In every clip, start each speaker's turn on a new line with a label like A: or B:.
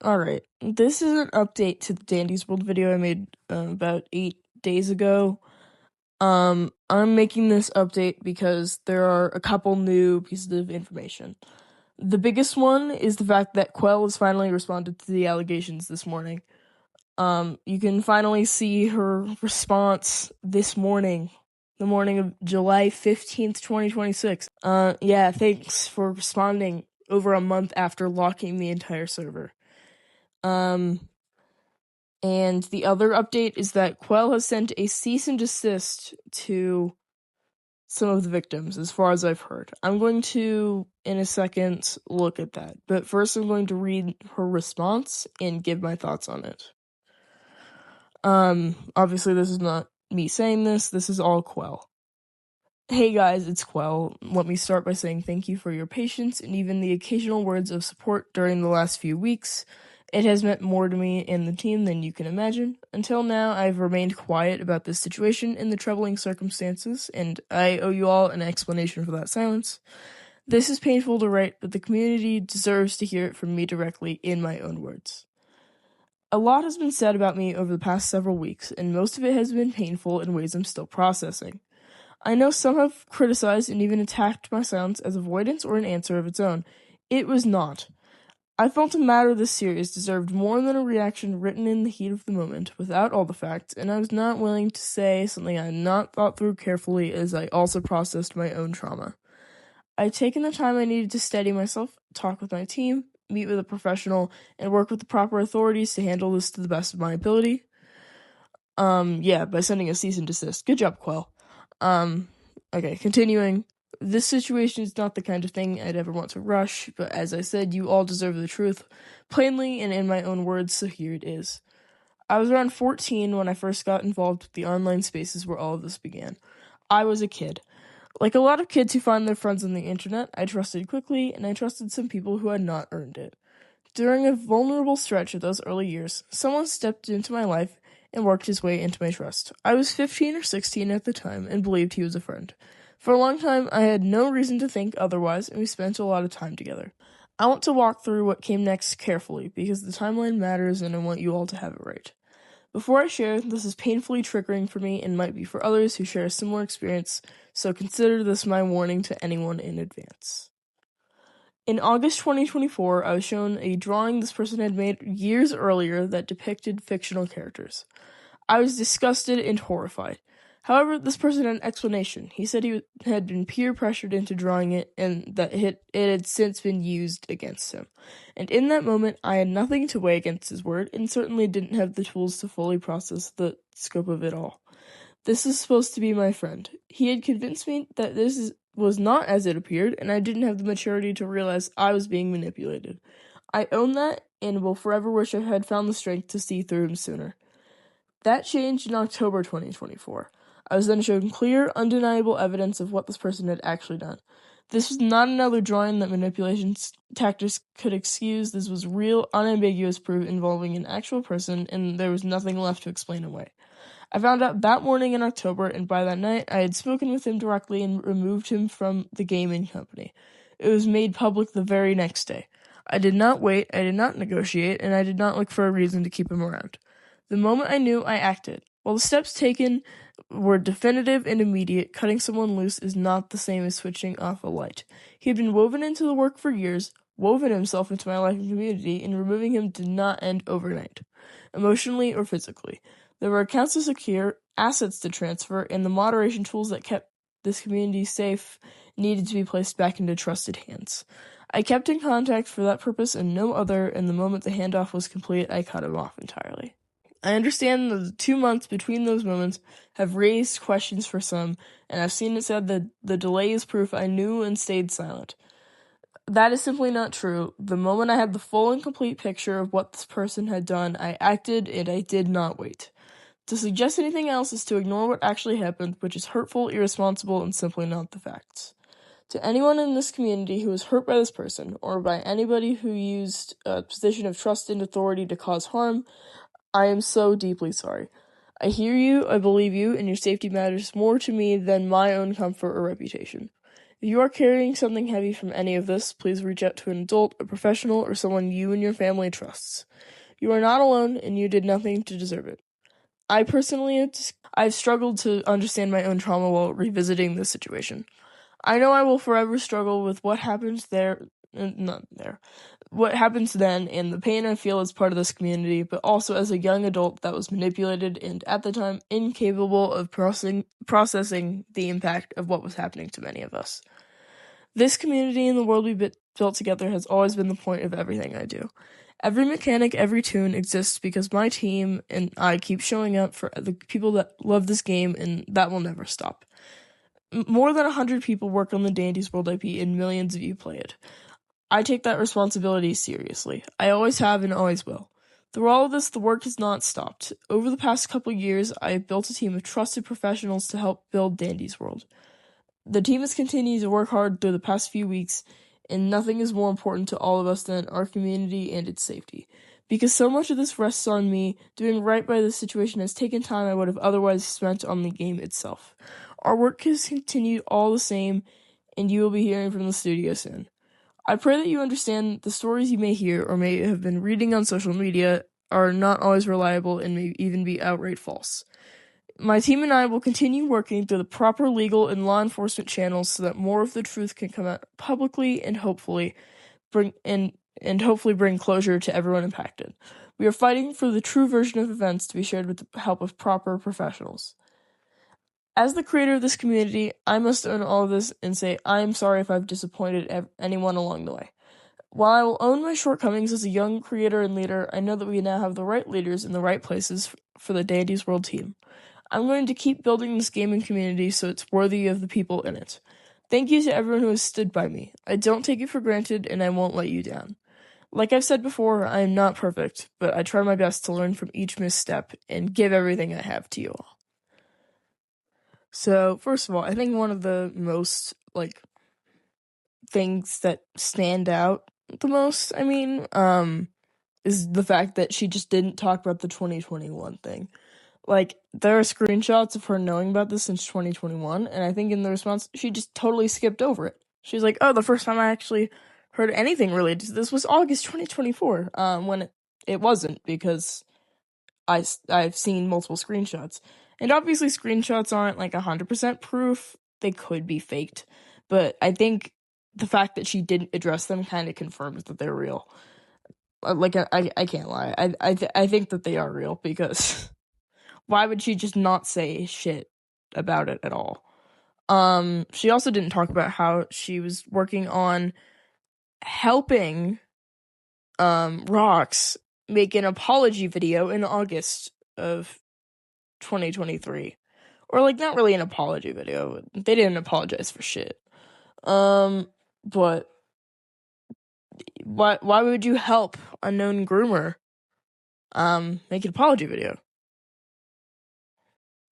A: Alright, this is an update to the Dandy's World video I made about 8 days ago. I'm making this update because there are a couple new pieces of information. The biggest one is the fact that qwel has finally responded to the allegations this morning. You can finally see her response this morning, the morning of July 15th, 2026. Yeah, thanks for responding over a month after locking the entire server. And the other update is that qwel has sent a cease and desist to some of the victims, as far as I've heard. I'm going to, in a second, look at that. But first I'm going to read her response and give my thoughts on it. Obviously this is not me saying this is all qwel. Hey guys, it's qwel. Let me start by saying thank you for your patience and even the occasional words of support during the last few weeks. It has meant more to me and the team than you can imagine. Until now, I've remained quiet about this situation and the troubling circumstances, and I owe you all an explanation for that silence. This is painful to write, but the community deserves to hear it from me directly in my own words. A lot has been said about me over the past several weeks, and most of it has been painful in ways I'm still processing. I know some have criticized and even attacked my silence as avoidance or an answer of its own. It was not. I felt a matter this serious deserved more than a reaction written in the heat of the moment, without all the facts, and I was not willing to say something I had not thought through carefully as I also processed my own trauma. I had taken the time I needed to steady myself, talk with my team, meet with a professional, and work with the proper authorities to handle this to the best of my ability. By sending a cease and desist. Good job, qwel. Okay, continuing. This situation is not the kind of thing I'd ever want to rush, but as I said, you all deserve the truth, plainly and in my own words, so here it is. I was around 14 when I first got involved with the online spaces where all of this began. I was a kid. Like a lot of kids who find their friends on the internet, I trusted quickly, and I trusted some people who had not earned it. During a vulnerable stretch of those early years, someone stepped into my life and worked his way into my trust. I was 15 or 16 at the time and believed he was a friend. For a long time, I had no reason to think otherwise, and we spent a lot of time together. I want to walk through what came next carefully, because the timeline matters and I want you all to have it right. Before I share, this is painfully triggering for me and might be for others who share a similar experience, so consider this my warning to anyone in advance. In August 2024, I was shown a drawing this person had made years earlier that depicted fictional characters. I was disgusted and horrified. However, this person had an explanation. He said he had been peer pressured into drawing it and that it had since been used against him. And in that moment, I had nothing to weigh against his word and certainly didn't have the tools to fully process the scope of it all. This is supposed to be my friend. He had convinced me that was not as it appeared, and I didn't have the maturity to realize I was being manipulated. I own that and will forever wish I had found the strength to see through him sooner. That changed in October 2024. I was then shown clear, undeniable evidence of what this person had actually done. This was not another drawing that manipulation tactics could excuse. This was real, unambiguous proof involving an actual person, and there was nothing left to explain away. I found out that morning in October, and by that night, I had spoken with him directly and removed him from the gaming company. It was made public the very next day. I did not wait, I did not negotiate, and I did not look for a reason to keep him around. The moment I knew, I acted. While the steps taken were definitive and immediate, cutting someone loose is not the same as switching off a light. He had been woven into the work for years, woven himself into my life and community, and removing him did not end overnight, emotionally or physically. There were accounts to secure, assets to transfer, and the moderation tools that kept this community safe needed to be placed back into trusted hands. I kept in contact for that purpose and no other, and the moment the handoff was complete, I cut him off entirely. I understand that the 2 months between those moments have raised questions for some, and I've seen it said that the delay is proof I knew and stayed silent. That is simply not true. The moment I had the full and complete picture of what this person had done, I acted and I did not wait. To suggest anything else is to ignore what actually happened, which is hurtful, irresponsible, and simply not the facts. To anyone in this community who was hurt by this person, or by anybody who used a position of trust and authority to cause harm, I am so deeply sorry. I hear you, I believe you, and your safety matters more to me than my own comfort or reputation. If you are carrying something heavy from any of this, please reach out to an adult, a professional, or someone you and your family trusts. You are not alone, and you did nothing to deserve it. I've struggled to understand my own trauma while revisiting this situation. I know I will forever struggle with what happens what happens then, and the pain I feel as part of this community, but also as a young adult that was manipulated and, at the time, incapable of processing the impact of what was happening to many of us. This community and the world we built together has always been the point of everything I do. Every mechanic, every tune exists because my team and I keep showing up for the people that love this game, and that will never stop. More than 100 people work on the Dandy's World IP, and millions of you play it. I take that responsibility seriously. I always have and always will. Through all of this, the work has not stopped. Over the past couple years, I have built a team of trusted professionals to help build Dandy's World. The team has continued to work hard through the past few weeks, and nothing is more important to all of us than our community and its safety. Because so much of this rests on me, doing right by this situation has taken time I would have otherwise spent on the game itself. Our work has continued all the same, and you will be hearing from the studio soon. I pray that you understand the stories you may hear or may have been reading on social media are not always reliable and may even be outright false. My team and I will continue working through the proper legal and law enforcement channels so that more of the truth can come out publicly and hopefully bring closure to everyone impacted. We are fighting for the true version of events to be shared with the help of proper professionals. As the creator of this community, I must own all of this and say I am sorry if I've disappointed anyone along the way. While I will own my shortcomings as a young creator and leader, I know that we now have the right leaders in the right places for the Dandy's World team. I'm going to keep building this gaming community so it's worthy of the people in it. Thank you to everyone who has stood by me. I don't take it for granted, and I won't let you down. Like I've said before, I am not perfect, but I try my best to learn from each misstep and give everything I have to you all. So, first of all, I think one of the most, things that stand out the most, is the fact that she just didn't talk about the 2021 thing. There are screenshots of her knowing about this since 2021, and I think in the response, she just totally skipped over it. She's like, oh, the first time I actually heard anything related to this was August 2024, when it wasn't, because I've seen multiple screenshots. And obviously screenshots aren't 100% proof. They could be faked. But I think the fact that she didn't address them kind of confirms that they're real. I can't lie. I think that they are real, because why would she just not say shit about it at all? She also didn't talk about how she was working on helping Rox make an apology video in August of 2023. Or not really an apology video. They didn't apologize for shit. But why would you help a known groomer make an apology video?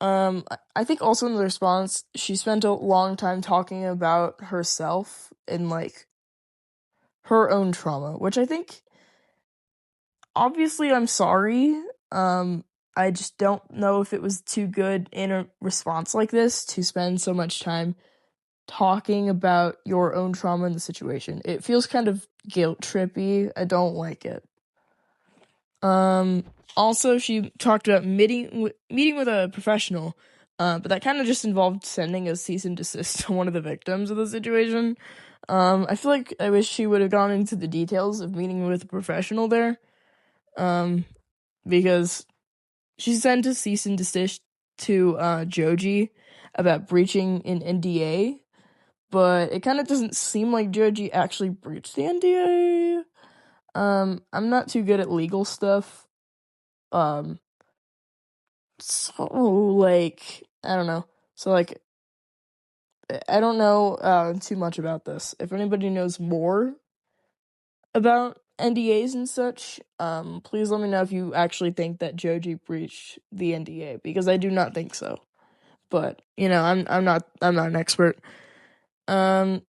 A: I think also in the response, she spent a long time talking about herself and her own trauma, which I think, obviously, I'm sorry. I just don't know if it was too good in a response like this to spend so much time talking about your own trauma in the situation. It feels kind of guilt trippy. I don't like it. Also, she talked about meeting with a professional, but that kind of just involved sending a cease and desist to one of the victims of the situation. I feel like I wish she would have gone into the details of meeting with a professional there, because she sent a cease and desist to Joji about breaching an NDA, but it kind of doesn't seem like Joji actually breached the NDA. I'm not too good at legal stuff. So, I don't know. So, I don't know too much about this. If anybody knows more about NDAs and such, please let me know if you actually think that Joji breached the NDA, because I do not think so. But, I'm not an expert. While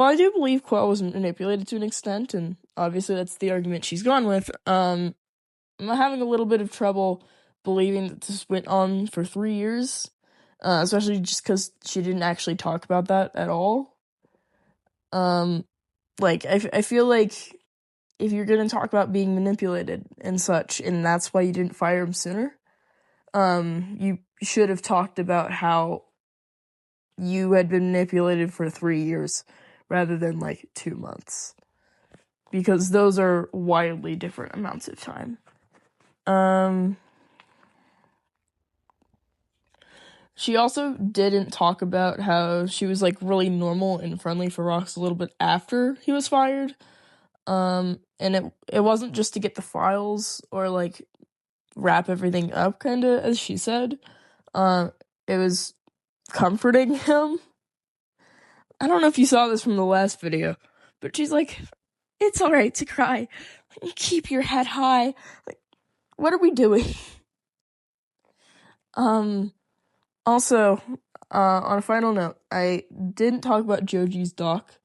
A: I do believe qwel was manipulated to an extent, and obviously that's the argument she's gone with, I'm having a little bit of trouble believing that this went on for 3 years, especially just because she didn't actually talk about that at all. Like, I feel like if you're gonna talk about being manipulated and such, and that's why you didn't fire him sooner, you should have talked about how you had been manipulated for 3 years rather than, like, 2 months. Because those are wildly different amounts of time. She also didn't talk about how she was, like, really normal and friendly for Rox a little bit after he was fired. And it wasn't just to get the files or, like, wrap everything up, kinda, as she said. It was comforting him. I don't know if you saw this from the last video, but she's like, it's alright to cry. Keep your head high. Like, what are we doing? Also, on a final note, I didn't talk about Joji's doc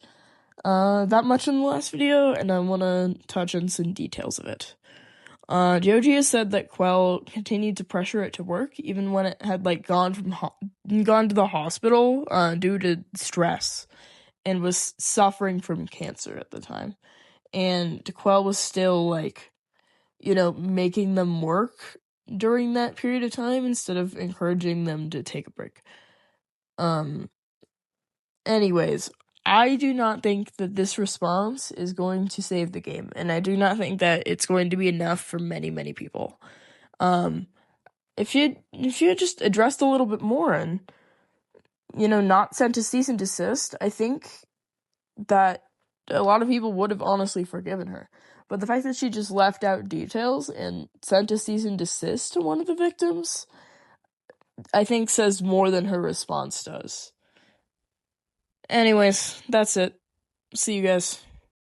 A: that much in the last video, and I want to touch on some details of it. Joji has said that qwel continued to pressure it to work even when it had, like, gone to the hospital due to stress and was suffering from cancer at the time. And qwel was still, like, making them work during that period of time instead of encouraging them to take a break. Anyways, I do not think that this response is going to save the game, and I do not think that it's going to be enough for many, many people. If you had just addressed a little bit more and, not sent a cease and desist, I think that a lot of people would have honestly forgiven her. But the fact that she just left out details and sent a cease and desist to one of the victims, I think says more than her response does. Anyways, that's it. See you guys.